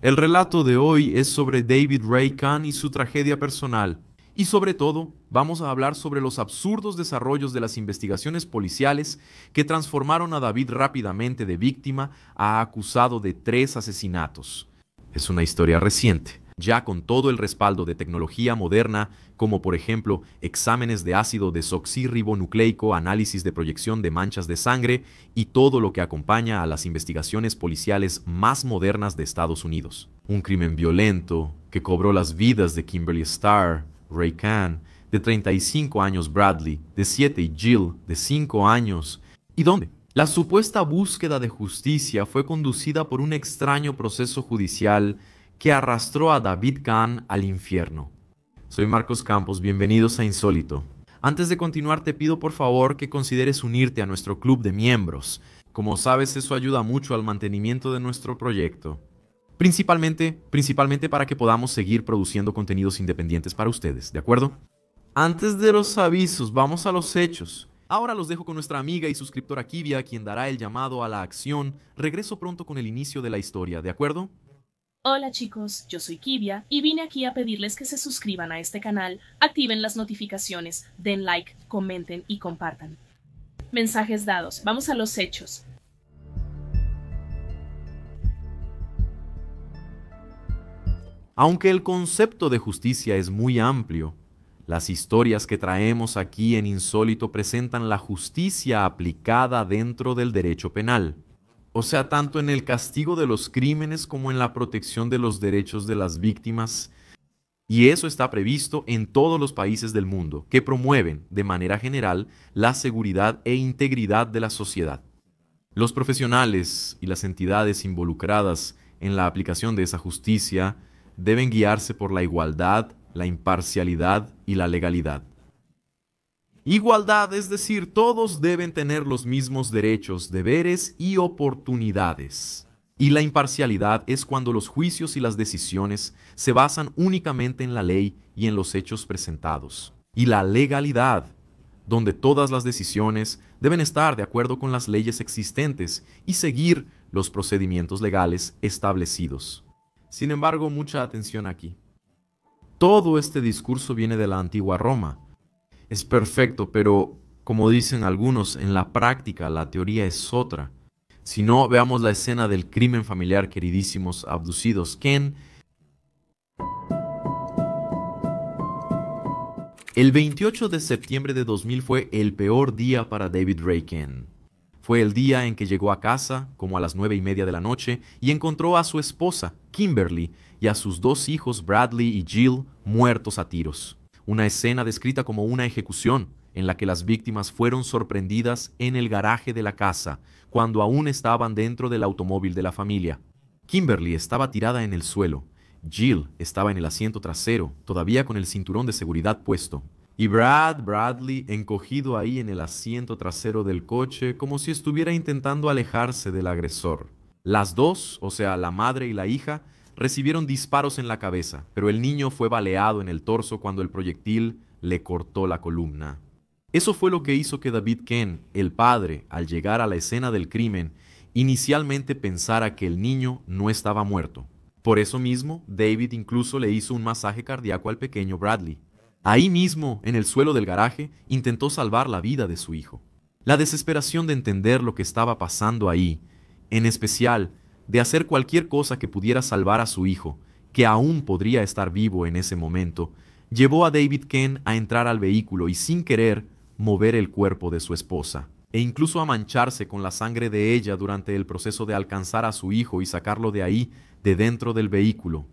El relato de hoy es sobre David Ray Kahn y su tragedia personal. Y sobre todo, vamos a hablar sobre los absurdos desarrollos de las investigaciones policiales que transformaron a David rápidamente de víctima a acusado de 3 asesinatos. Es una historia reciente, ya con todo el respaldo de tecnología moderna, como por ejemplo exámenes de ácido desoxirribonucleico, análisis de proyección de manchas de sangre y todo lo que acompaña a las investigaciones policiales más modernas de Estados Unidos. Un crimen violento que cobró las vidas de Kimberly Starr, Ray Kahn, de 35 años Bradley, de 7 y Jill, de 5 años. ¿Y dónde? La supuesta búsqueda de justicia fue conducida por un extraño proceso judicial que arrastró a David Kahn al infierno. Soy Marcos Campos, bienvenidos a Insólito. Antes de continuar te pido por favor que consideres unirte a nuestro club de miembros. Como sabes, eso ayuda mucho al mantenimiento de nuestro proyecto. Principalmente para que podamos seguir produciendo contenidos independientes para ustedes, ¿de acuerdo? Antes de los avisos, vamos a los hechos. Ahora los dejo con nuestra amiga y suscriptora Kivia, quien dará el llamado a la acción. Regreso pronto con el inicio de la historia, ¿de acuerdo? Hola chicos, yo soy Kivia y vine aquí a pedirles que se suscriban a este canal, activen las notificaciones, den like, comenten y compartan. Mensajes dados, vamos a los hechos. Aunque el concepto de justicia es muy amplio, las historias que traemos aquí en Insólito presentan la justicia aplicada dentro del derecho penal. O sea, tanto en el castigo de los crímenes como en la protección de los derechos de las víctimas. Y eso está previsto en todos los países del mundo, que promueven, de manera general, la seguridad e integridad de la sociedad. Los profesionales y las entidades involucradas en la aplicación de esa justicia deben guiarse por la igualdad, la imparcialidad y la legalidad. Igualdad, es decir, todos deben tener los mismos derechos, deberes y oportunidades. Y la imparcialidad es cuando los juicios y las decisiones se basan únicamente en la ley y en los hechos presentados. Y la legalidad, donde todas las decisiones deben estar de acuerdo con las leyes existentes y seguir los procedimientos legales establecidos. Sin embargo, mucha atención aquí. Todo este discurso viene de la antigua Roma. Es perfecto, pero como dicen algunos, en la práctica la teoría es otra. Si no, veamos la escena del crimen familiar, queridísimos abducidos. El 28 de septiembre de 2000 fue el peor día para David Ray Kahn. Fue el día en que llegó a casa, como a las 9:30 de la noche, y encontró a su esposa, Kimberly, y a sus 2 hijos, Bradley y Jill, muertos a tiros. Una escena descrita como una ejecución, en la que las víctimas fueron sorprendidas en el garaje de la casa, cuando aún estaban dentro del automóvil de la familia. Kimberly estaba tirada en el suelo. Jill estaba en el asiento trasero, todavía con el cinturón de seguridad puesto. Y Bradley, encogido ahí en el asiento trasero del coche, como si estuviera intentando alejarse del agresor. Las dos, o sea, la madre y la hija, recibieron disparos en la cabeza, pero el niño fue baleado en el torso cuando el proyectil le cortó la columna. Eso fue lo que hizo que David Kahn, el padre, al llegar a la escena del crimen, inicialmente pensara que el niño no estaba muerto. Por eso mismo, David incluso le hizo un masaje cardíaco al pequeño Bradley. Ahí mismo, en el suelo del garaje, intentó salvar la vida de su hijo. La desesperación de entender lo que estaba pasando ahí, en especial de hacer cualquier cosa que pudiera salvar a su hijo, que aún podría estar vivo en ese momento, llevó a David Kahn a entrar al vehículo y sin querer mover el cuerpo de su esposa, e incluso a mancharse con la sangre de ella durante el proceso de alcanzar a su hijo y sacarlo de ahí, de dentro del vehículo.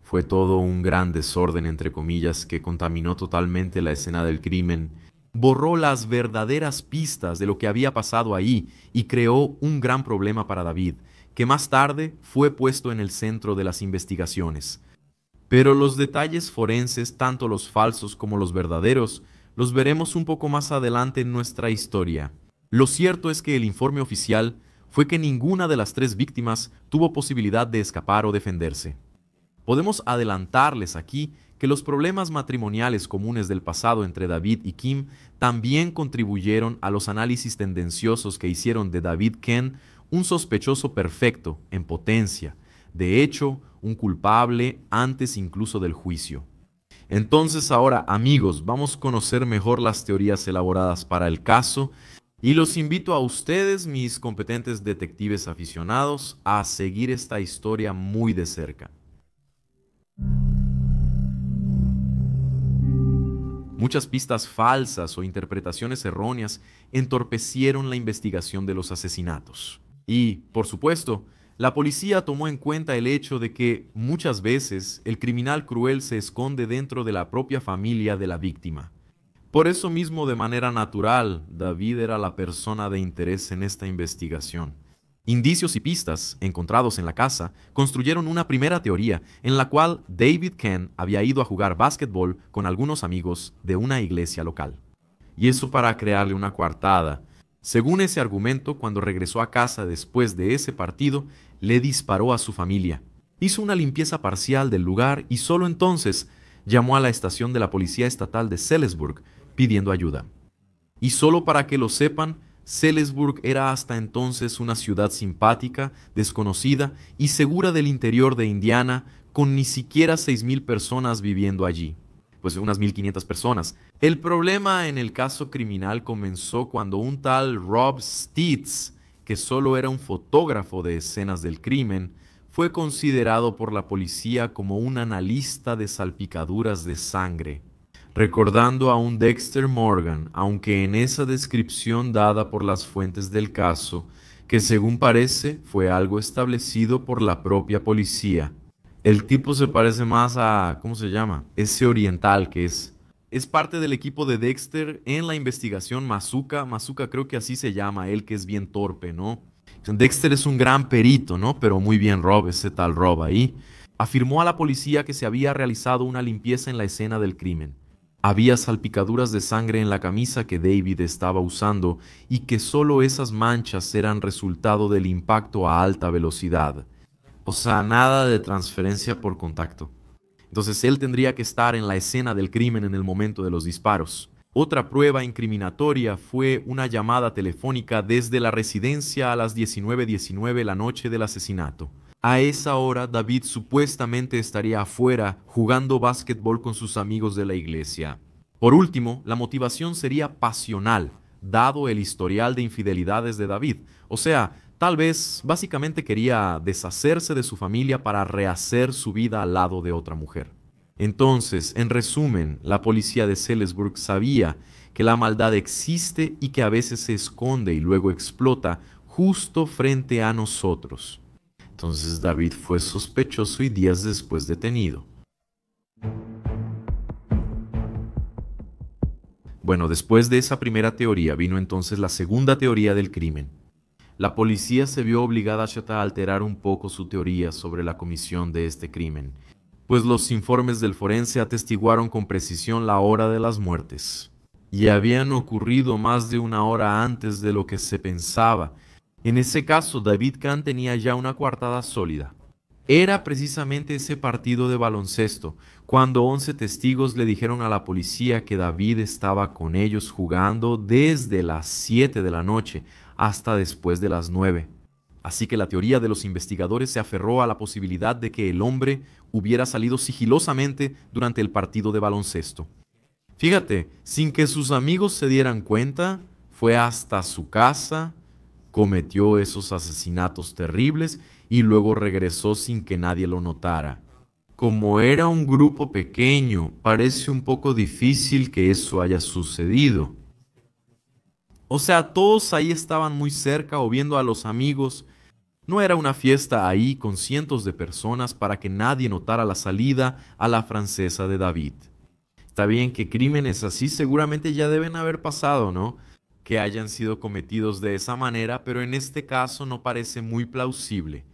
Fue todo un gran desorden, entre comillas, que contaminó totalmente la escena del crimen, borró las verdaderas pistas de lo que había pasado ahí y creó un gran problema para David, que más tarde fue puesto en el centro de las investigaciones. Pero los detalles forenses, tanto los falsos como los verdaderos, los veremos un poco más adelante en nuestra historia. Lo cierto es que el informe oficial fue que ninguna de las 3 víctimas tuvo posibilidad de escapar o defenderse. Podemos adelantarles aquí que los problemas matrimoniales comunes del pasado entre David y Kim también contribuyeron a los análisis tendenciosos que hicieron de David Kahn un sospechoso perfecto, en potencia, De hecho, un culpable antes incluso del juicio. Entonces ahora, amigos, vamos a conocer mejor las teorías elaboradas para el caso y los invito a ustedes, mis competentes detectives aficionados, a seguir esta historia muy de cerca. Muchas pistas falsas o interpretaciones erróneas entorpecieron la investigación de los asesinatos. Y, por supuesto, la policía tomó en cuenta el hecho de que muchas veces el criminal cruel se esconde dentro de la propia familia de la víctima. Por eso mismo, de manera natural, David era la persona de interés en esta investigación. Indicios y pistas encontrados en la casa construyeron una primera teoría en la cual David Kane había ido a jugar básquetbol con algunos amigos de una iglesia local. Y eso para crearle una coartada. Según ese argumento, cuando regresó a casa después de ese partido, le disparó a su familia. Hizo una limpieza parcial del lugar y solo entonces llamó a la estación de la Policía Estatal de Salisbury pidiendo ayuda. Y solo para que lo sepan, Salisbury era hasta entonces una ciudad simpática, desconocida y segura del interior de Indiana, con ni siquiera 6,000 personas viviendo allí. Pues unas 1,500 personas. El problema en el caso criminal comenzó cuando un tal Rob Steeds, que solo era un fotógrafo de escenas del crimen, fue considerado por la policía como un analista de salpicaduras de sangre, recordando a un Dexter Morgan, aunque en esa descripción dada por las fuentes del caso, que según parece fue algo establecido por la propia policía. El tipo se parece más a, ¿cómo se llama? Ese oriental que es parte del equipo de Dexter en la investigación Mazuka. Mazuka creo que así se llama, él que es bien torpe, ¿no? Dexter es un gran perito, ¿no? Pero muy bien Rob, ese tal Rob ahí. Afirmó a la policía que se había realizado una limpieza en la escena del crimen. Había salpicaduras de sangre en la camisa que David estaba usando y que solo esas manchas eran resultado del impacto a alta velocidad. O sea, nada de transferencia por contacto. Entonces él tendría que estar en la escena del crimen en el momento de los disparos. Otra prueba incriminatoria fue una llamada telefónica desde la residencia a las 19:19 la noche del asesinato. A esa hora, David supuestamente estaría afuera jugando básquetbol con sus amigos de la iglesia. Por último, la motivación sería pasional, dado el historial de infidelidades de David. O sea, tal vez básicamente quería deshacerse de su familia para rehacer su vida al lado de otra mujer. Entonces, en resumen, la policía de Salisbury sabía que la maldad existe y que a veces se esconde y luego explota justo frente a nosotros. Entonces David fue sospechoso y días después detenido. Bueno, después de esa primera teoría vino entonces la segunda teoría del crimen. La policía se vio obligada a alterar un poco su teoría sobre la comisión de este crimen, pues los informes del forense atestiguaron con precisión la hora de las muertes. Y habían ocurrido más de una hora antes de lo que se pensaba. En ese caso, David Kane tenía ya una coartada sólida. Era precisamente ese partido de baloncesto, cuando 11 testigos le dijeron a la policía que David estaba con ellos jugando desde las 7 de la noche hasta después de las 9. Así que la teoría de los investigadores se aferró a la posibilidad de que el hombre hubiera salido sigilosamente durante el partido de baloncesto. Fíjate, sin que sus amigos se dieran cuenta, fue hasta su casa, cometió esos asesinatos terribles y luego regresó sin que nadie lo notara. Como era un grupo pequeño, parece un poco difícil que eso haya sucedido. O sea, todos ahí estaban muy cerca o viendo a los amigos. No era una fiesta ahí con cientos de personas para que nadie notara la salida a la francesa de David. Está bien que crímenes así seguramente ya deben haber pasado, ¿no? Que hayan sido cometidos de esa manera, pero en este caso no parece muy plausible.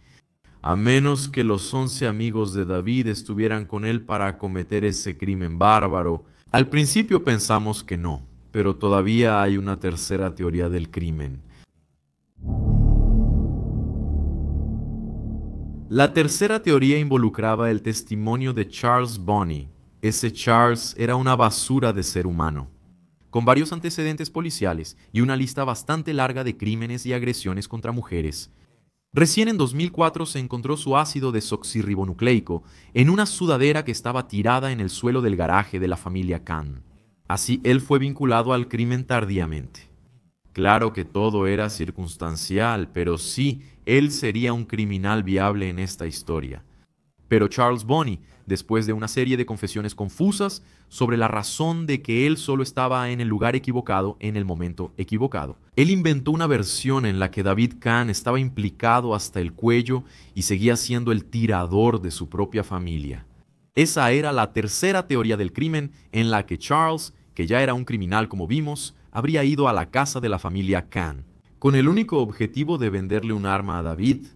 A menos que los 11 amigos de David estuvieran con él para cometer ese crimen bárbaro. Al principio pensamos que no, pero todavía hay una tercera teoría del crimen. La tercera teoría involucraba el testimonio de Charles Bonney. Ese Charles era una basura de ser humano, con varios antecedentes policiales y una lista bastante larga de crímenes y agresiones contra mujeres. Recién en 2004 se encontró su ácido desoxirribonucleico en una sudadera que estaba tirada en el suelo del garaje de la familia Khan. Así él fue vinculado al crimen tardíamente. Claro que todo era circunstancial, pero sí, él sería un criminal viable en esta historia. Pero Charles Bonney, después de una serie de confesiones confusas sobre la razón de que él solo estaba en el lugar equivocado en el momento equivocado, él inventó una versión en la que David Khan estaba implicado hasta el cuello y seguía siendo el tirador de su propia familia. Esa era la tercera teoría del crimen en la que Charles, que ya era un criminal como vimos, habría ido a la casa de la familia Khan, con el único objetivo de venderle un arma a David.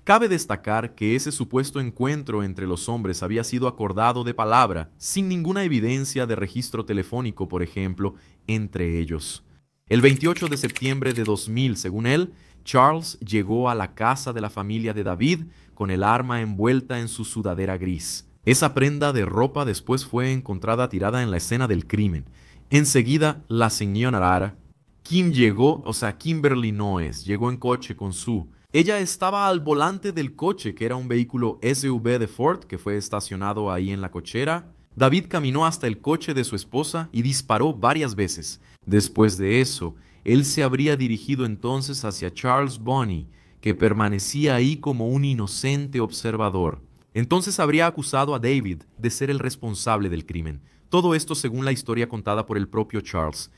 Cabe destacar que ese supuesto encuentro entre los hombres había sido acordado de palabra, sin ninguna evidencia de registro telefónico, por ejemplo, entre ellos. El 28 de septiembre de 2000, según él, Charles llegó a la casa de la familia de David con el arma envuelta en su sudadera gris. Esa prenda de ropa después fue encontrada tirada en la escena del crimen. Enseguida, la señora Kimberly Noes, llegó en coche con Sue. Ella estaba al volante del coche, que era un vehículo SUV de Ford que fue estacionado ahí en la cochera. David caminó hasta el coche de su esposa y disparó varias veces. Después de eso, él se habría dirigido entonces hacia Charles Bonney, que permanecía ahí como un inocente observador. Entonces habría acusado a David de ser el responsable del crimen. Todo esto según la historia contada por el propio Charles.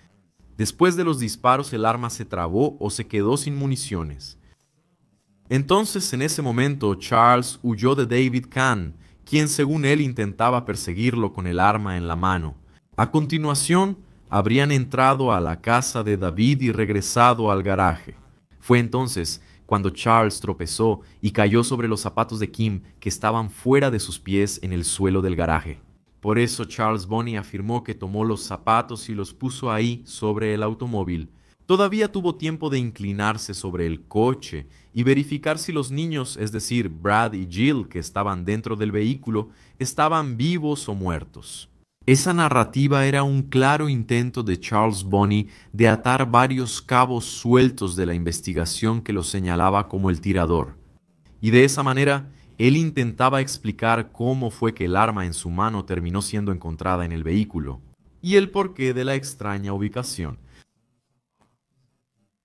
Después de los disparos, el arma se trabó o se quedó sin municiones. Entonces, en ese momento, Charles huyó de David Khan, quien según él intentaba perseguirlo con el arma en la mano. A continuación, habrían entrado a la casa de David y regresado al garaje. Fue entonces cuando Charles tropezó y cayó sobre los zapatos de Kim, que estaban fuera de sus pies en el suelo del garaje. Por eso Charles Bonney afirmó que tomó los zapatos y los puso ahí sobre el automóvil. Todavía tuvo tiempo de inclinarse sobre el coche y verificar si los niños, es decir, Brad y Jill, que estaban dentro del vehículo, estaban vivos o muertos. Esa narrativa era un claro intento de Charles Bonney de atar varios cabos sueltos de la investigación que lo señalaba como el tirador. Y de esa manera, él intentaba explicar cómo fue que el arma en su mano terminó siendo encontrada en el vehículo y el porqué de la extraña ubicación.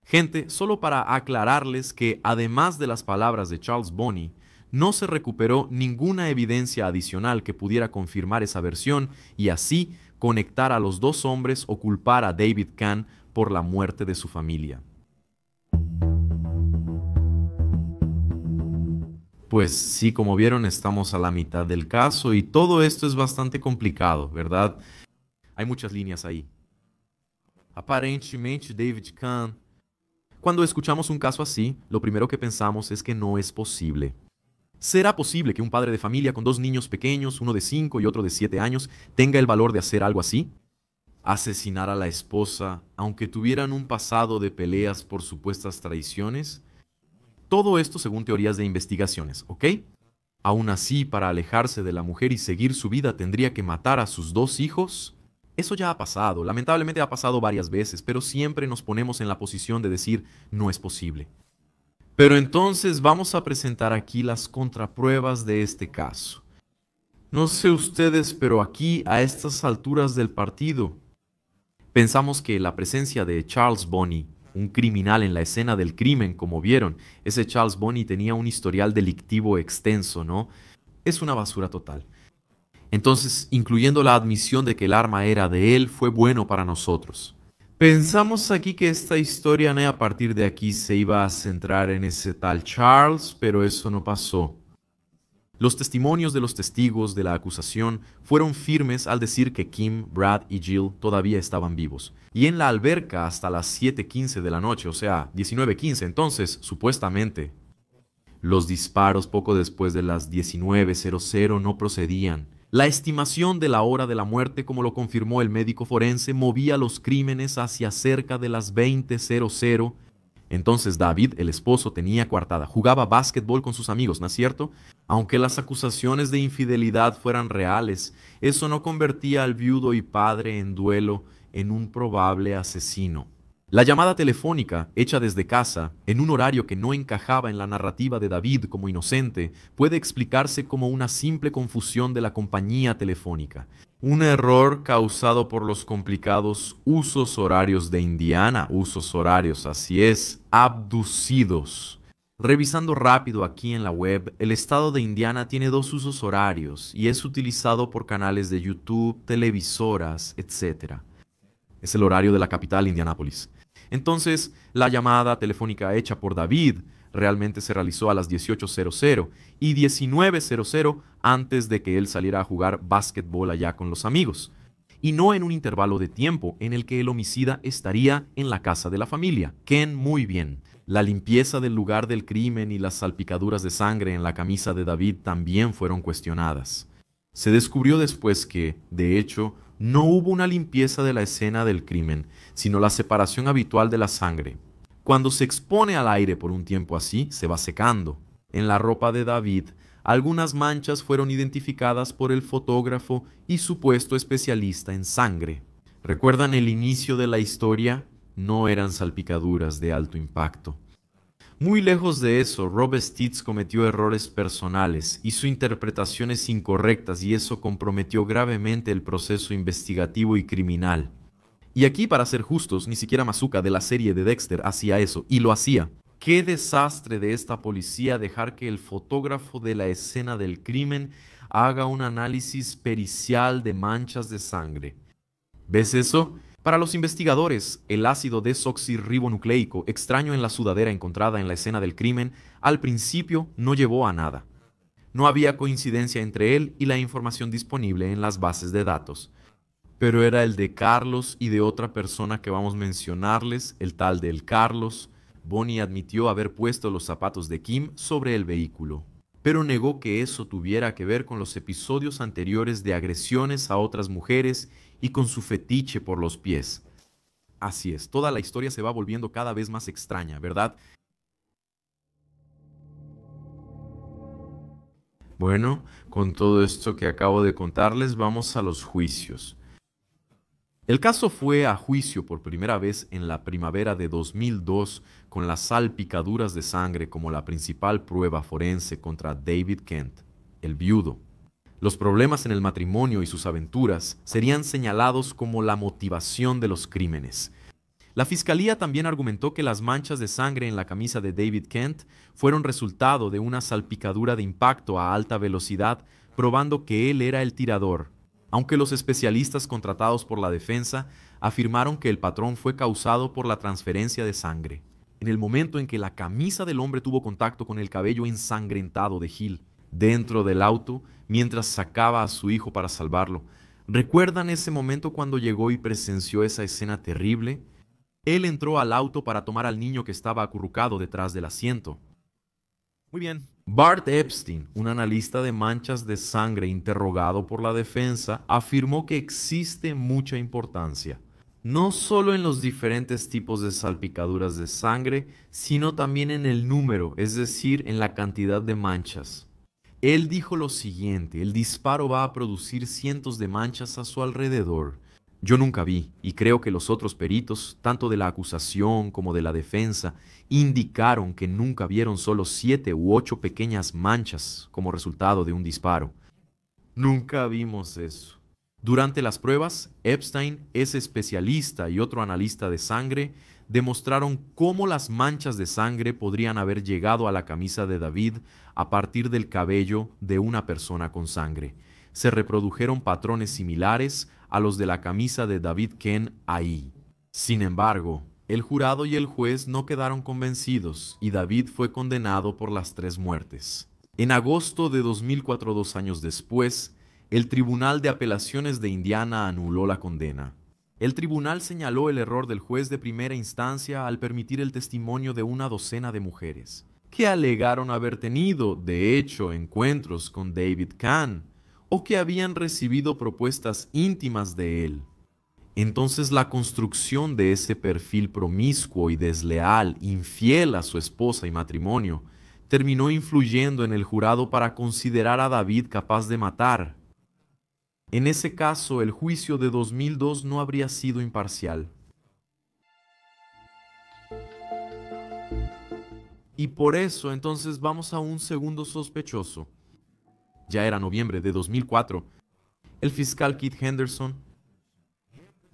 Gente, solo para aclararles que además de las palabras de Charles Bonney, no se recuperó ninguna evidencia adicional que pudiera confirmar esa versión y así conectar a los dos hombres o culpar a David Khan por la muerte de su familia. Pues sí, como vieron, estamos a la mitad del caso y todo esto es bastante complicado, ¿verdad? Hay muchas líneas ahí. Aparentemente, David Khan. Cuando escuchamos un caso así, lo primero que pensamos es que no es posible. ¿Será posible que un padre de familia con dos niños pequeños, uno de 5 y otro de 7 años, tenga el valor de hacer algo así? ¿Asesinar a la esposa, aunque tuvieran un pasado de peleas por supuestas traiciones? Todo esto según teorías de investigaciones, ¿ok? Aún así, para alejarse de la mujer y seguir su vida, ¿tendría que matar a sus dos hijos? Eso ya ha pasado, lamentablemente ha pasado varias veces, pero siempre nos ponemos en la posición de decir, no es posible. Pero entonces vamos a presentar aquí las contrapruebas de este caso. No sé ustedes, pero aquí, a estas alturas del partido, pensamos que la presencia de Charles Bonney, un criminal en la escena del crimen, como vieron, ese Charles Bonney tenía un historial delictivo extenso, ¿no? Es una basura total. Entonces, incluyendo la admisión de que el arma era de él, fue bueno para nosotros. Pensamos aquí que esta historia a partir de aquí se iba a centrar en ese tal Charles, pero eso no pasó. Los testimonios de los testigos de la acusación fueron firmes al decir que Kim, Brad y Jill todavía estaban vivos. Y en la alberca hasta las 7:15 de la noche, o sea, 19:15, entonces, supuestamente. Los disparos poco después de las 19:00 no procedían. La estimación de la hora de la muerte, como lo confirmó el médico forense, movía los crímenes hacia cerca de las 20:00. Entonces David, el esposo, tenía coartada, jugaba básquetbol con sus amigos, ¿no es cierto? Aunque las acusaciones de infidelidad fueran reales, eso no convertía al viudo y padre en duelo en un probable asesino. La llamada telefónica, hecha desde casa, en un horario que no encajaba en la narrativa de David como inocente, puede explicarse como una simple confusión de la compañía telefónica. Un error causado por los complicados usos horarios de Indiana, usos horarios, así es, abducidos. Revisando rápido aquí en la web, el estado de Indiana tiene dos usos horarios y es utilizado por canales de YouTube, televisoras, etc. Es el horario de la capital, Indianápolis. Entonces, la llamada telefónica hecha por David realmente se realizó a las 18:00 y 19:00 antes de que él saliera a jugar básquetbol allá con los amigos, y no en un intervalo de tiempo en el que el homicida estaría en la casa de la familia. Ken, muy bien. La limpieza del lugar del crimen y las salpicaduras de sangre en la camisa de David también fueron cuestionadas. Se descubrió después que, de hecho, no hubo una limpieza de la escena del crimen, sino la separación habitual de la sangre. Cuando se expone al aire por un tiempo así, se va secando. En la ropa de David, algunas manchas fueron identificadas por el fotógrafo y supuesto especialista en sangre. ¿Recuerdan el inicio de la historia? No eran salpicaduras de alto impacto. Muy lejos de eso, Rob Stitz cometió errores personales, hizo interpretaciones incorrectas y eso comprometió gravemente el proceso investigativo y criminal. Y aquí, para ser justos, ni siquiera Mazuka de la serie de Dexter hacía eso, y lo hacía. Qué desastre de esta policía dejar que el fotógrafo de la escena del crimen haga un análisis pericial de manchas de sangre. ¿Ves eso? Para los investigadores, el ácido desoxirribonucleico extraño en la sudadera encontrada en la escena del crimen al principio no llevó a nada. No había coincidencia entre él y la información disponible en las bases de datos. Pero era el de Carlos y de otra persona que vamos a mencionarles, el tal del Carlos. Bonnie admitió haber puesto los zapatos de Kim sobre el vehículo, pero negó que eso tuviera que ver con los episodios anteriores de agresiones a otras mujeres y con su fetiche por los pies. Así es, toda la historia se va volviendo cada vez más extraña, ¿verdad? Bueno, con todo esto que acabo de contarles, vamos a los juicios. El caso fue a juicio por primera vez en la primavera de 2002 con las salpicaduras de sangre como la principal prueba forense contra David Kent, el viudo. Los problemas en el matrimonio y sus aventuras serían señalados como la motivación de los crímenes. La fiscalía también argumentó que las manchas de sangre en la camisa de David Kent fueron resultado de una salpicadura de impacto a alta velocidad, probando que él era el tirador, aunque los especialistas contratados por la defensa afirmaron que el patrón fue causado por la transferencia de sangre, en el momento en que la camisa del hombre tuvo contacto con el cabello ensangrentado de Hill, dentro del auto, mientras sacaba a su hijo para salvarlo. ¿Recuerdan ese momento cuando llegó y presenció esa escena terrible? Él entró al auto para tomar al niño que estaba acurrucado detrás del asiento. Muy bien. Bart Epstein, un analista de manchas de sangre interrogado por la defensa, afirmó que existe mucha importancia, no solo en los diferentes tipos de salpicaduras de sangre, sino también en el número, es decir, en la cantidad de manchas. Él dijo lo siguiente: el disparo va a producir cientos de manchas a su alrededor. Yo nunca vi, y creo que los otros peritos, tanto de la acusación como de la defensa, indicaron que nunca vieron solo 7 u 8 pequeñas manchas como resultado de un disparo. Nunca vimos eso. Durante las pruebas, Epstein, ese especialista y otro analista de sangre demostraron cómo las manchas de sangre podrían haber llegado a la camisa de David a partir del cabello de una persona con sangre. Se reprodujeron patrones similares a los de la camisa de David Kent ahí. Sin embargo, el jurado y el juez no quedaron convencidos y David fue condenado por las 3 muertes. En agosto de 2004, 2 años después, el Tribunal de Apelaciones de Indiana anuló la condena. El tribunal señaló el error del juez de primera instancia al permitir el testimonio de una docena de mujeres, que alegaron haber tenido, de hecho, encuentros con David Kent, o que habían recibido propuestas íntimas de él. Entonces la construcción de ese perfil promiscuo y desleal, infiel a su esposa y matrimonio, terminó influyendo en el jurado para considerar a David capaz de matar. En ese caso, el juicio de 2002 no habría sido imparcial. Y por eso entonces vamos a un segundo sospechoso. Ya era noviembre de 2004. El fiscal Keith Henderson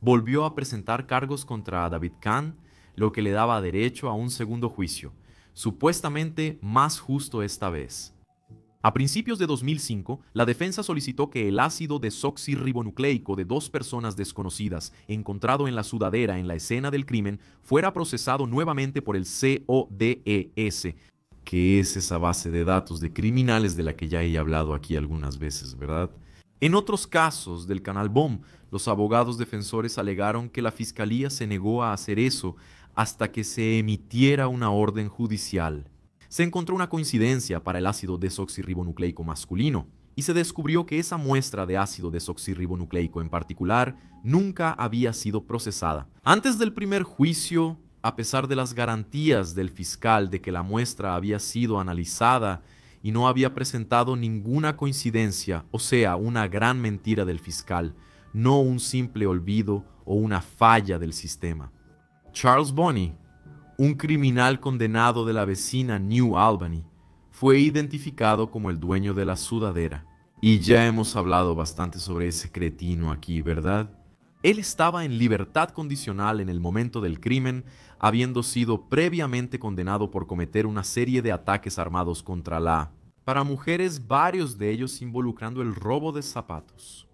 volvió a presentar cargos contra David Kahn, lo que le daba derecho a un segundo juicio, supuestamente más justo esta vez. A principios de 2005, la defensa solicitó que el ácido desoxirribonucleico de 2 personas desconocidas encontrado en la sudadera en la escena del crimen fuera procesado nuevamente por el CODES, que es esa base de datos de criminales de la que ya he hablado aquí algunas veces, ¿verdad? En otros casos del canal BOM, los abogados defensores alegaron que la fiscalía se negó a hacer eso hasta que se emitiera una orden judicial. Se encontró una coincidencia para el ácido desoxirribonucleico masculino y se descubrió que esa muestra de ácido desoxirribonucleico en particular nunca había sido procesada. Antes del primer juicio, a pesar de las garantías del fiscal de que la muestra había sido analizada y no había presentado ninguna coincidencia, o sea, una gran mentira del fiscal, no un simple olvido o una falla del sistema. Charles Bonney, un criminal condenado de la vecina New Albany, fue identificado como el dueño de la sudadera. Y ya hemos hablado bastante sobre ese cretino aquí, ¿verdad? Él estaba en libertad condicional en el momento del crimen, habiendo sido previamente condenado por cometer una serie de ataques armados contra para mujeres, varios de ellos involucrando el robo de zapatos.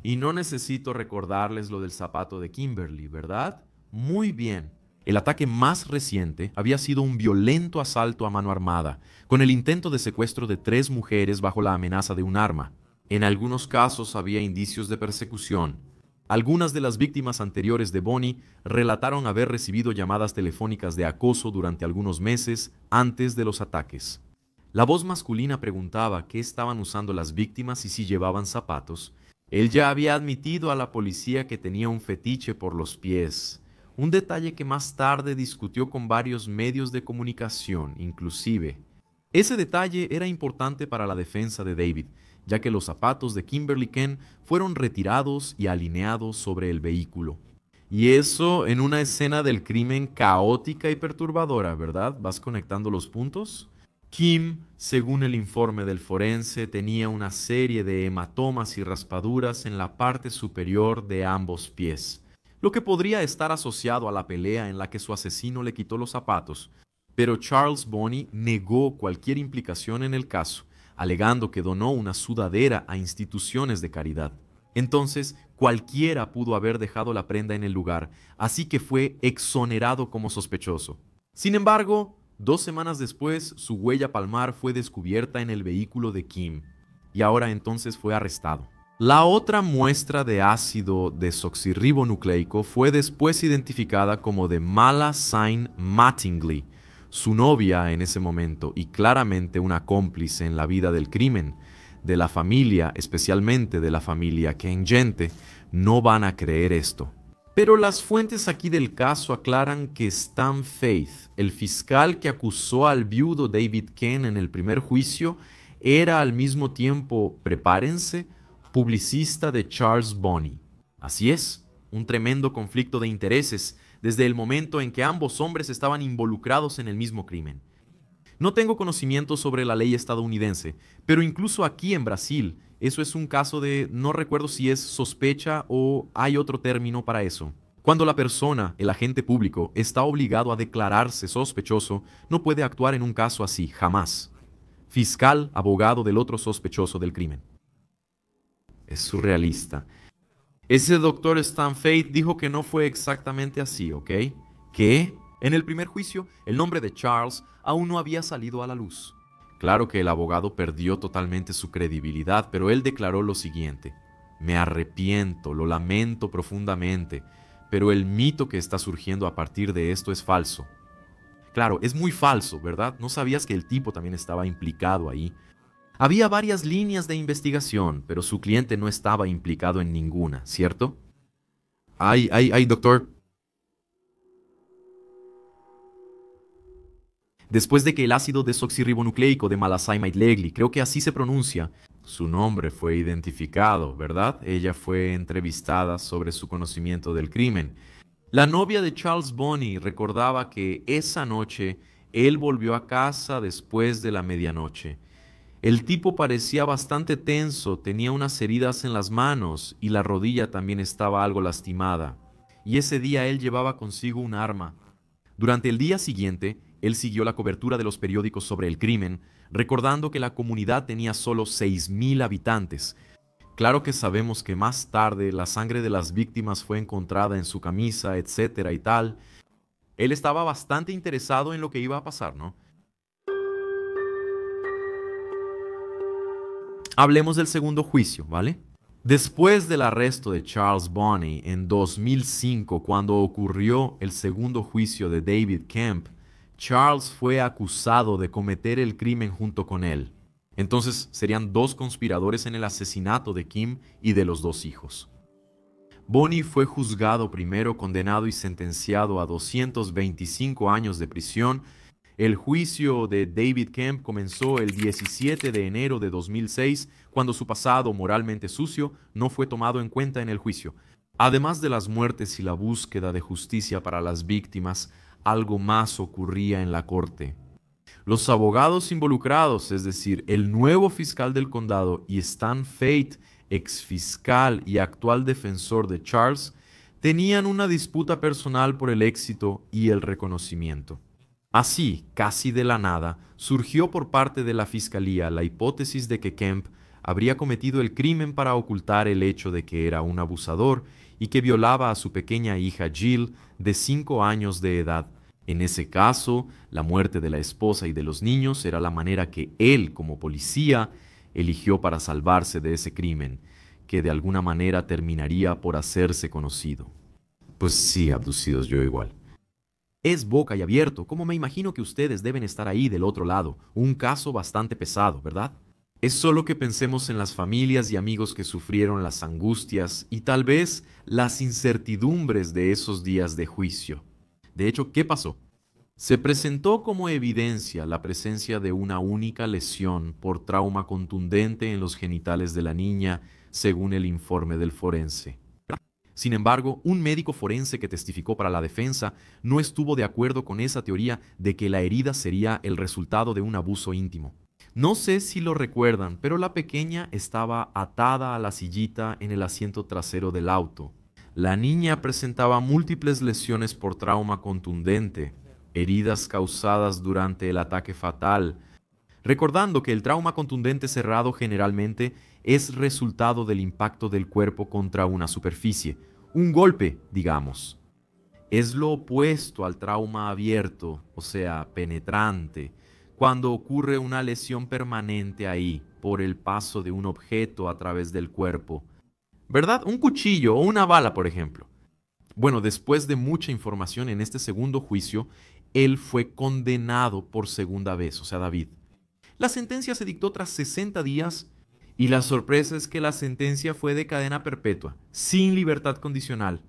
Y no necesito recordarles lo del zapato de Kimberly, ¿verdad? Muy bien. El ataque más reciente había sido un violento asalto a mano armada, con el intento de secuestro de 3 mujeres bajo la amenaza de un arma. En algunos casos había indicios de persecución. Algunas de las víctimas anteriores de Bonney relataron haber recibido llamadas telefónicas de acoso durante algunos meses antes de los ataques. La voz masculina preguntaba qué estaban usando las víctimas y si llevaban zapatos. Él ya había admitido a la policía que tenía un fetiche por los pies, un detalle que más tarde discutió con varios medios de comunicación, inclusive. Ese detalle era importante para la defensa de David, ya que los zapatos de Kimberly Ken fueron retirados y alineados sobre el vehículo. Y eso en una escena del crimen caótica y perturbadora, ¿verdad? ¿Vas conectando los puntos? Kim, según el informe del forense, tenía una serie de hematomas y raspaduras en la parte superior de ambos pies, lo que podría estar asociado a la pelea en la que su asesino le quitó los zapatos. Pero Charles Bonney negó cualquier implicación en el caso, alegando que donó una sudadera a instituciones de caridad. Entonces, cualquiera pudo haber dejado la prenda en el lugar, así que fue exonerado como sospechoso. Sin embargo, 2 semanas después, su huella palmar fue descubierta en el vehículo de Kim, y ahora entonces fue arrestado. La otra muestra de ácido desoxirribonucleico fue después identificada como de Mala Sain Mattingly, su novia en ese momento y claramente una cómplice en la vida del crimen. De la familia, especialmente de la familia Kengente, no van a creer esto. Pero las fuentes aquí del caso aclaran que Stan Faith, el fiscal que acusó al viudo David Ken en el primer juicio, era al mismo tiempo, prepárense, publicista de Charles Bonney. Así es, un tremendo conflicto de intereses desde el momento en que ambos hombres estaban involucrados en el mismo crimen. No tengo conocimiento sobre la ley estadounidense, pero incluso aquí en Brasil, eso es un caso de, no recuerdo si es sospecha o hay otro término para eso. Cuando la persona, el agente público, está obligado a declararse sospechoso, no puede actuar en un caso así, jamás. Fiscal, abogado del otro sospechoso del crimen. Es surrealista. Ese doctor Stan Faith dijo que no fue exactamente así, ¿ok? ¿Qué? En el primer juicio, el nombre de Charles aún no había salido a la luz. Claro que el abogado perdió totalmente su credibilidad, pero él declaró lo siguiente: me arrepiento, lo lamento profundamente, pero el mito que está surgiendo a partir de esto es falso. Claro, es muy falso, ¿verdad? ¿No sabías que el tipo también estaba implicado ahí? Había varias líneas de investigación, pero su cliente no estaba implicado en ninguna, ¿cierto? Ay, doctor. Después de que el ácido desoxirribonucleico de Malasai Maitlegli, creo que así se pronuncia, su nombre fue identificado, ¿verdad? Ella fue entrevistada sobre su conocimiento del crimen. La novia de Charles Bonney recordaba que esa noche Él volvió a casa después de la medianoche. El tipo parecía bastante tenso, tenía unas heridas en las manos y la rodilla también estaba algo lastimada. Y ese día él llevaba consigo un arma. Durante el día siguiente, él siguió la cobertura de los periódicos sobre el crimen, recordando que la comunidad tenía solo 6.000 habitantes. Claro que sabemos que más tarde la sangre de las víctimas fue encontrada en su camisa, etcétera y tal. Él estaba bastante interesado en lo que iba a pasar, ¿no? Hablemos del segundo juicio, ¿vale? Después del arresto de Charles Bonney en 2005, cuando ocurrió el segundo juicio de David Kemp, Charles fue acusado de cometer el crimen junto con él. Entonces serían dos conspiradores en el asesinato de Kim y de los dos hijos. Bonney fue juzgado primero, condenado y sentenciado a 225 años de prisión. El juicio de David Kemp comenzó el 17 de enero de 2006, cuando su pasado moralmente sucio no fue tomado en cuenta en el juicio. Además de las muertes y la búsqueda de justicia para las víctimas, algo más ocurría en la corte. Los abogados involucrados, es decir, el nuevo fiscal del condado y Stan Fate, exfiscal y actual defensor de Charles, tenían una disputa personal por el éxito y el reconocimiento. Así, casi de la nada, surgió por parte de la fiscalía la hipótesis de que Kemp habría cometido el crimen para ocultar el hecho de que era un abusador y que violaba a su pequeña hija Jill, de 5 años de edad. En ese caso, la muerte de la esposa y de los niños era la manera que él, como policía, eligió para salvarse de ese crimen, que de alguna manera terminaría por hacerse conocido. Pues sí, abducidos, yo igual. Es boca y abierto, como me imagino que ustedes deben estar ahí del otro lado. Un caso bastante pesado, ¿verdad? Es solo que pensemos en las familias y amigos que sufrieron las angustias y tal vez las incertidumbres de esos días de juicio. De hecho, ¿qué pasó? Se presentó como evidencia la presencia de una única lesión por trauma contundente en los genitales de la niña, según el informe del forense. Sin embargo, un médico forense que testificó para la defensa no estuvo de acuerdo con esa teoría de que la herida sería el resultado de un abuso íntimo. No sé si lo recuerdan, pero la pequeña estaba atada a la sillita en el asiento trasero del auto. La niña presentaba múltiples lesiones por trauma contundente, heridas causadas durante el ataque fatal, recordando que el trauma contundente cerrado generalmente es resultado del impacto del cuerpo contra una superficie, un golpe, digamos. Es lo opuesto al trauma abierto, o sea, penetrante, cuando ocurre una lesión permanente ahí por el paso de un objeto a través del cuerpo. ¿Verdad? Un cuchillo o una bala, por ejemplo. Bueno, después de mucha información en este segundo juicio, él fue condenado por segunda vez, o sea, David. La sentencia se dictó tras 60 días y la sorpresa es que la sentencia fue de cadena perpetua, sin libertad condicional.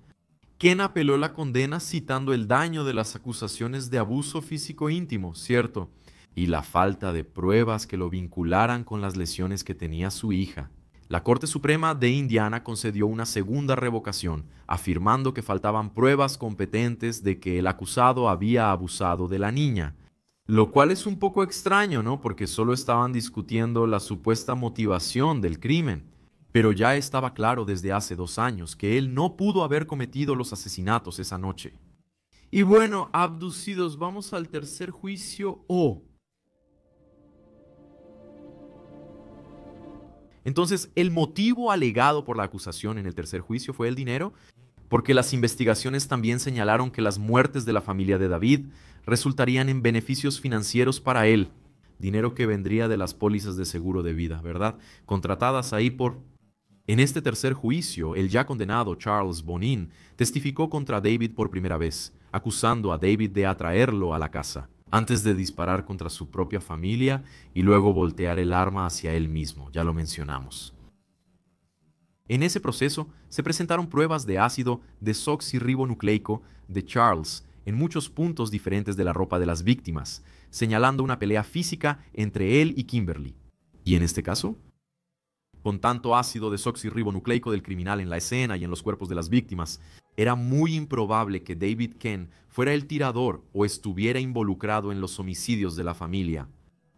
Ken apeló la condena citando el daño de las acusaciones de abuso físico íntimo, ¿cierto? Y la falta de pruebas que lo vincularan con las lesiones que tenía su hija. La Corte Suprema de Indiana concedió una segunda revocación, afirmando que faltaban pruebas competentes de que el acusado había abusado de la niña. Lo cual es un poco extraño, ¿no? Porque solo estaban discutiendo la supuesta motivación del crimen. Pero ya estaba claro desde hace 2 años que él no pudo haber cometido los asesinatos esa noche. Y bueno, abducidos, vamos al tercer juicio O. Entonces, el motivo alegado por la acusación en el tercer juicio fue el dinero, porque las investigaciones también señalaron que las muertes de la familia de David resultarían en beneficios financieros para él, dinero que vendría de las pólizas de seguro de vida, ¿verdad? Contratadas ahí por... En este tercer juicio, el ya condenado Charles Bonin testificó contra David por primera vez, acusando a David de atraerlo a la casa, antes de disparar contra su propia familia y luego voltear el arma hacia él mismo, ya lo mencionamos. En ese proceso se presentaron pruebas de ácido desoxirribonucleico de Charles en muchos puntos diferentes de la ropa de las víctimas, señalando una pelea física entre él y Kimberly. ¿Y en este caso? Con tanto ácido desoxirribonucleico del criminal en la escena y en los cuerpos de las víctimas, Era muy improbable que David Kane fuera el tirador o estuviera involucrado en los homicidios de la familia.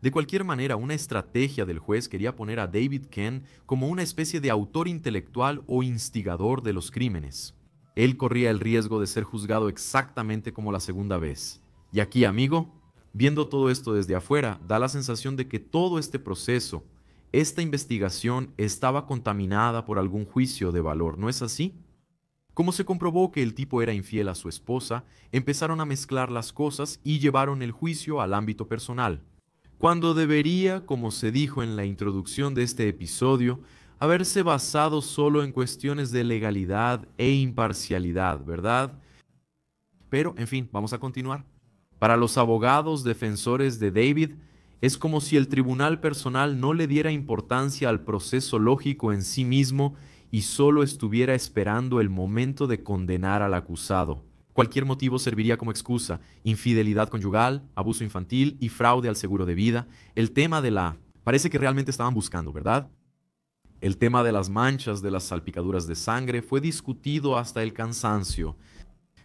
De cualquier manera, una estrategia del juez quería poner a David Kane como una especie de autor intelectual o instigador de los crímenes. Él corría el riesgo de ser juzgado exactamente como la segunda vez. Y aquí, amigo, viendo todo esto desde afuera, da la sensación de que todo este proceso, esta investigación, estaba contaminada por algún juicio de valor, ¿no es así? Como se comprobó que el tipo era infiel a su esposa, empezaron a mezclar las cosas y llevaron el juicio al ámbito personal, cuando debería, como se dijo en la introducción de este episodio, haberse basado solo en cuestiones de legalidad e imparcialidad, ¿verdad? Pero, en fin, vamos a continuar. Para los abogados defensores de David, es como si el tribunal personal no le diera importancia al proceso lógico en sí mismo y solo estuviera esperando el momento de condenar al acusado. Cualquier motivo serviría como excusa: infidelidad conyugal, abuso infantil y fraude al seguro de vida. El tema de la... Parece que realmente estaban buscando, ¿verdad? El tema de las manchas, de las salpicaduras de sangre, fue discutido hasta el cansancio,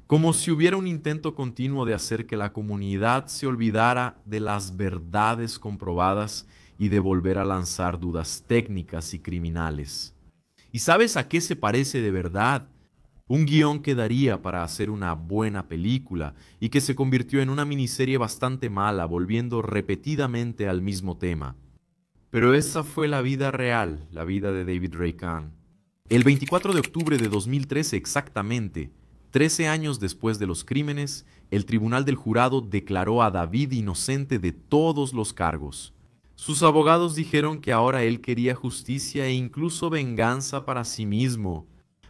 como si hubiera un intento continuo de hacer que la comunidad se olvidara de las verdades comprobadas y de volver a lanzar dudas técnicas y criminales. ¿Y sabes a qué se parece de verdad? Un guión que daría para hacer una buena película y que se convirtió en una miniserie bastante mala, volviendo repetidamente al mismo tema. Pero esa fue la vida real, la vida de David Ray Kahn. El 24 de octubre de 2013 exactamente, 13 años después de los crímenes, el tribunal del jurado declaró a David inocente de todos los cargos. Sus abogados dijeron que ahora él quería justicia e incluso venganza para sí mismo,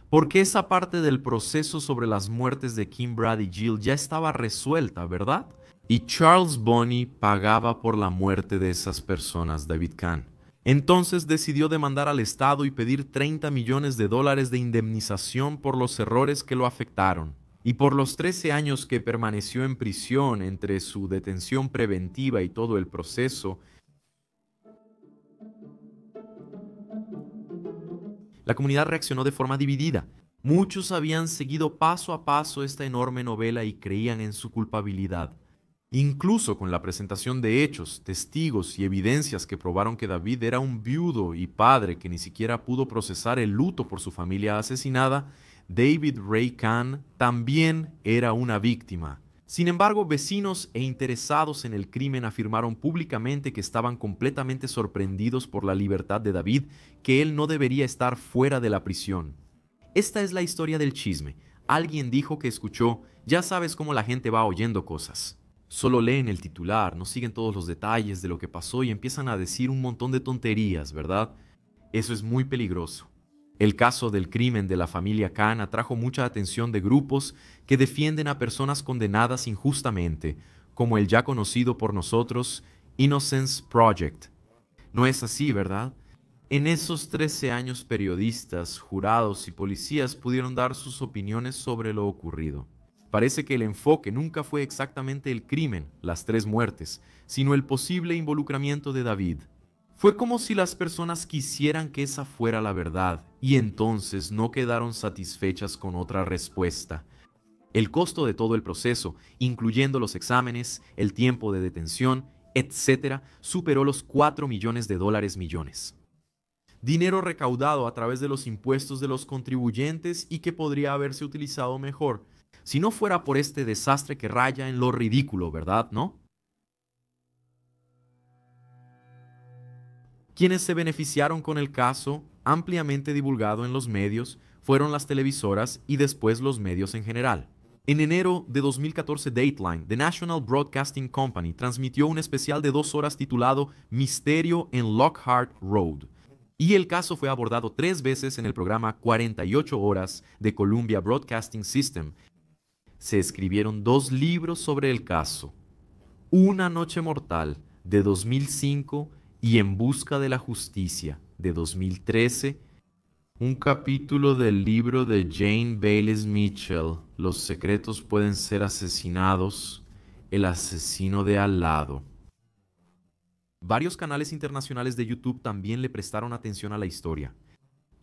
porque esa parte del proceso sobre las muertes de Kim, Brad y Jill ya estaba resuelta, ¿verdad? Y Charles Bonney pagaba por la muerte de esas personas, David Kahn. Entonces decidió demandar al Estado y pedir $30 millones de indemnización por los errores que lo afectaron. Y por los 13 años que permaneció en prisión entre su detención preventiva y todo el proceso, la comunidad reaccionó de forma dividida. Muchos habían seguido paso a paso esta enorme novela y creían en su culpabilidad. Incluso con la presentación de hechos, testigos y evidencias que probaron que David era un viudo y padre que ni siquiera pudo procesar el luto por su familia asesinada, David Ray Kahn también era una víctima. Sin embargo, vecinos e interesados en el crimen afirmaron públicamente que estaban completamente sorprendidos por la libertad de David, que él no debería estar fuera de la prisión. Esta es la historia del chisme. Alguien dijo que escuchó: ya sabes cómo la gente va oyendo cosas. Solo leen el titular, no siguen todos los detalles de lo que pasó y empiezan a decir un montón de tonterías, ¿verdad? Eso es muy peligroso. El caso del crimen de la familia Kahn atrajo mucha atención de grupos que defienden a personas condenadas injustamente, como el ya conocido por nosotros Innocence Project. No es así, ¿verdad? En esos 13 años, periodistas, jurados y policías pudieron dar sus opiniones sobre lo ocurrido. Parece que el enfoque nunca fue exactamente el crimen, las 3 muertes, sino el posible involucramiento de David. Fue como si las personas quisieran que esa fuera la verdad y entonces no quedaron satisfechas con otra respuesta. El costo de todo el proceso, incluyendo los exámenes, el tiempo de detención, etc., superó los $4 millones. Dinero recaudado a través de los impuestos de los contribuyentes y que podría haberse utilizado mejor, si no fuera por este desastre que raya en lo ridículo, ¿verdad, no? Quienes se beneficiaron con el caso, ampliamente divulgado en los medios, fueron las televisoras y después los medios en general. En enero de 2014, Dateline, The National Broadcasting Company, transmitió un especial de 2 horas titulado Misterio en Lockhart Road. Y el caso fue abordado 3 veces en el programa 48 Horas de Columbia Broadcasting System. Se escribieron 2 libros sobre el caso: Una noche mortal, de 2005, y En busca de la justicia, de 2013, un capítulo del libro de Jane Bayliss Mitchell, Los secretos pueden ser asesinados, el asesino de al lado. Varios canales internacionales de YouTube también le prestaron atención a la historia.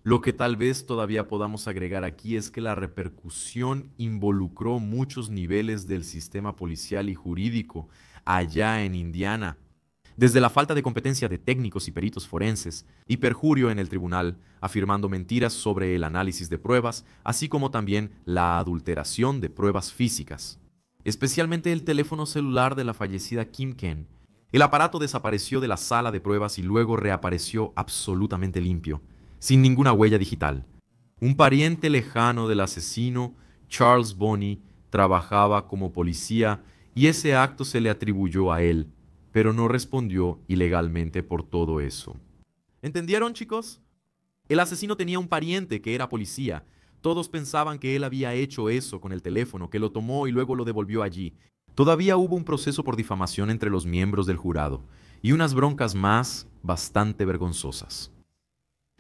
Lo que tal vez todavía podamos agregar aquí es que la repercusión involucró muchos niveles del sistema policial y jurídico allá en Indiana, desde la falta de competencia de técnicos y peritos forenses, y perjurio en el tribunal, afirmando mentiras sobre el análisis de pruebas, así como también la adulteración de pruebas físicas, especialmente el teléfono celular de la fallecida Kim Ken. El aparato desapareció de la sala de pruebas y luego reapareció absolutamente limpio, sin ninguna huella digital. Un pariente lejano del asesino, Charles Bonney, trabajaba como policía y ese acto se le atribuyó a él, pero no respondió ilegalmente por todo eso. ¿Entendieron, chicos? El asesino tenía un pariente que era policía. Todos pensaban que él había hecho eso con el teléfono, que lo tomó y luego lo devolvió allí. Todavía hubo un proceso por difamación entre los miembros del jurado y unas broncas más bastante vergonzosas.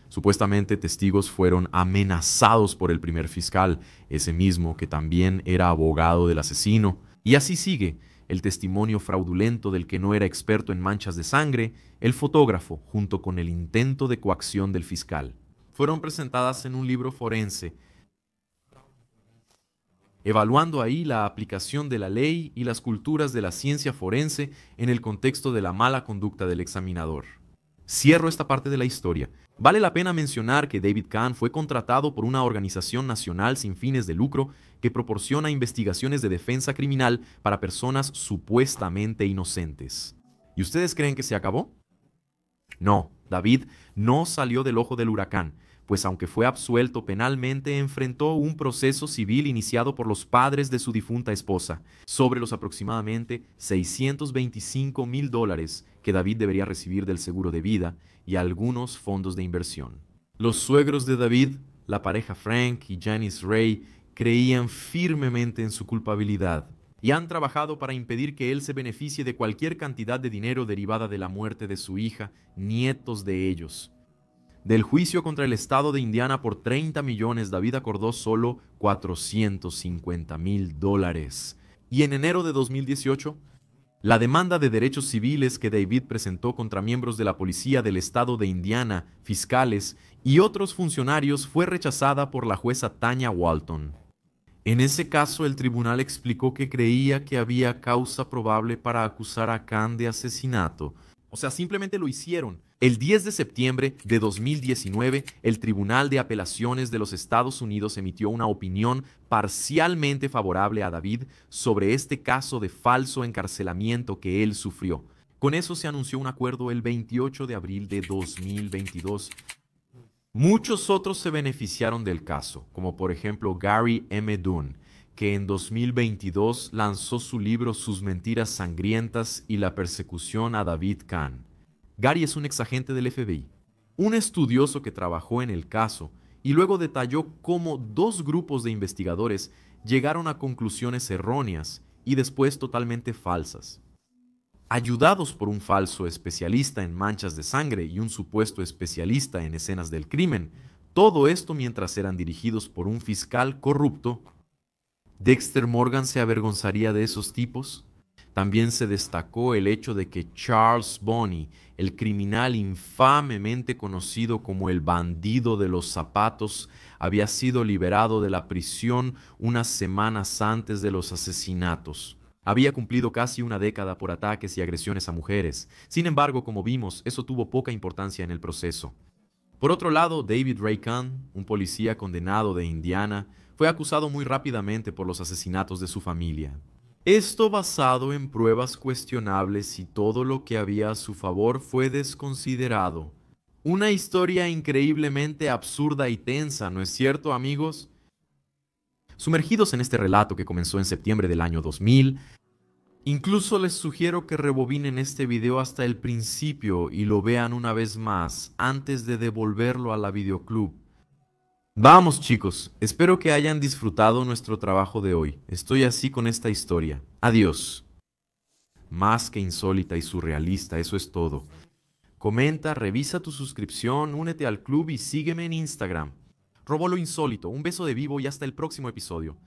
Supuestamente testigos fueron amenazados por el primer fiscal, ese mismo que también era abogado del asesino, y así sigue el testimonio fraudulento del que no era experto en manchas de sangre, el fotógrafo, junto con el intento de coacción del fiscal. Fueron presentadas en un libro forense, evaluando ahí la aplicación de la ley y las culturas de la ciencia forense en el contexto de la mala conducta del examinador. Cierro esta parte de la historia. Vale la pena mencionar que David Kahn fue contratado por una organización nacional sin fines de lucro que proporciona investigaciones de defensa criminal para personas supuestamente inocentes. ¿Y ustedes creen que se acabó? No, David no salió del ojo del huracán, pues aunque fue absuelto penalmente, enfrentó un proceso civil iniciado por los padres de su difunta esposa, sobre los aproximadamente $625,000 que David debería recibir del seguro de vida y algunos fondos de inversión. Los suegros de David, la pareja Frank y Janice Ray, creían firmemente en su culpabilidad y han trabajado para impedir que él se beneficie de cualquier cantidad de dinero derivada de la muerte de su hija, nietos de ellos. Del juicio contra el estado de Indiana por 30 millones, David acordó solo $450,000. Y en enero de 2018, la demanda de derechos civiles que David presentó contra miembros de la policía del estado de Indiana, fiscales y otros funcionarios fue rechazada por la jueza Tanya Walton. En ese caso, el tribunal explicó que creía que había causa probable para acusar a Kahn de asesinato. O sea, simplemente lo hicieron. El 10 de septiembre de 2019, el Tribunal de Apelaciones de los Estados Unidos emitió una opinión parcialmente favorable a David sobre este caso de falso encarcelamiento que él sufrió. Con eso se anunció un acuerdo el 28 de abril de 2022. Muchos otros se beneficiaron del caso, como por ejemplo Gary M. Dunn, que en 2022 lanzó su libro Sus mentiras sangrientas y la persecución a David Kahn. Gary es un exagente del FBI, un estudioso que trabajó en el caso y luego detalló cómo dos grupos de investigadores llegaron a conclusiones erróneas y después totalmente falsas. Ayudados por un falso especialista en manchas de sangre y un supuesto especialista en escenas del crimen, todo esto mientras eran dirigidos por un fiscal corrupto. ¿Dexter Morgan se avergonzaría de esos tipos? También se destacó el hecho de que Charles Bonney, el criminal infamemente conocido como el bandido de los zapatos, había sido liberado de la prisión unas semanas antes de los asesinatos. Había cumplido casi una década por ataques y agresiones a mujeres. Sin embargo, como vimos, eso tuvo poca importancia en el proceso. Por otro lado, David Ray Kahn, un policía condenado de Indiana, fue acusado muy rápidamente por los asesinatos de su familia. Esto basado en pruebas cuestionables y todo lo que había a su favor fue desconsiderado. Una historia increíblemente absurda y tensa, ¿no es cierto, amigos? Sumergidos en este relato que comenzó en septiembre del año 2000, incluso les sugiero que rebobinen este video hasta el principio y lo vean una vez más antes de devolverlo a la videoclub. Vamos chicos, espero que hayan disfrutado nuestro trabajo de hoy. Estoy así con esta historia. Adiós. Más que insólita y surrealista, eso es todo. Comenta, revisa tu suscripción, únete al club y sígueme en Instagram. Robó lo insólito, un beso de vivo y hasta el próximo episodio.